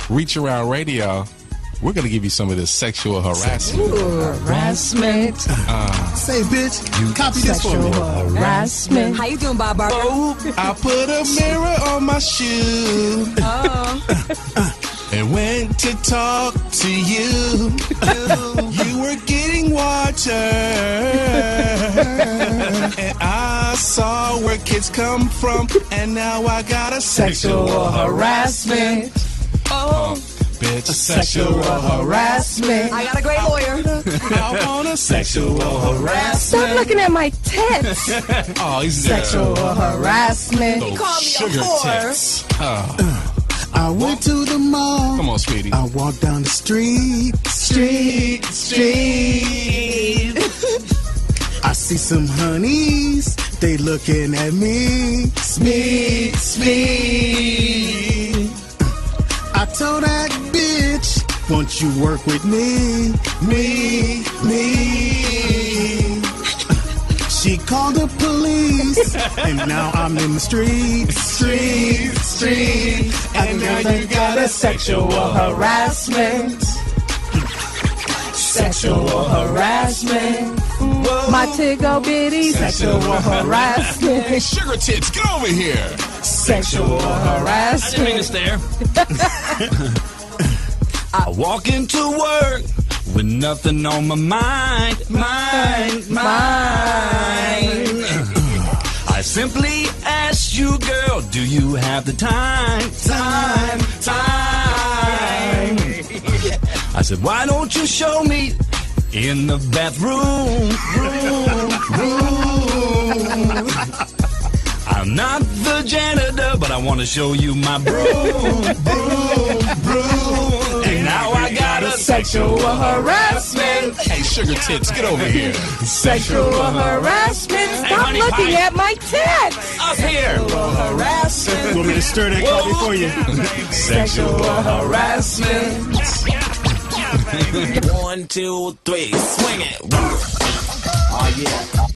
Speaker 6: Reach Around Radio, we're going to give you some of this sexual harassment.
Speaker 4: Harassment.
Speaker 3: Say, bitch, copy this for me.
Speaker 4: Harassment.
Speaker 5: How you doing, Bob Barker?
Speaker 6: I put a mirror on my shoe and went to talk to you. You were getting water, and I saw where kids come from, and now I got a sexual harassment. Bitch, sexual harassment.
Speaker 5: I got a great lawyer.
Speaker 6: I want a sexual harassment.
Speaker 4: Stop looking at my tits.
Speaker 6: Oh, he's
Speaker 4: Sexual harassment.
Speaker 6: Those
Speaker 5: called me a
Speaker 6: sugar
Speaker 5: whore.
Speaker 6: tits. Oh.
Speaker 3: I went to the mall.
Speaker 6: Come on, Speedy.
Speaker 3: I walked down the street. I see some honeys. They looking at me. I told that bitch, won't you work with me? She called the police, and now I'm in the streets.
Speaker 6: And now you got a sexual harassment. Sexual harassment.
Speaker 4: My tiggle bitty.
Speaker 6: Sexual harassment. Hey, sugar tits, get over here. Sexual harassment.
Speaker 2: I didn't mean to stare. I walk into work with nothing on my mind. I simply ask you, girl, do you have the time? I said, why don't you show me in the bathroom? I'm not the janitor, but I want to show you my broom. And now I got a sexual harassment.
Speaker 6: Hey, sugar tits, get over here.
Speaker 4: Sexual harassment. Stop
Speaker 2: honey
Speaker 4: looking
Speaker 2: pie.
Speaker 4: at my tits.
Speaker 2: Up here.
Speaker 6: Harassment.
Speaker 3: Want me to stir that coffee for you?
Speaker 6: Sexual harassment.
Speaker 2: 1, 2, 3, swing it. Oh yeah.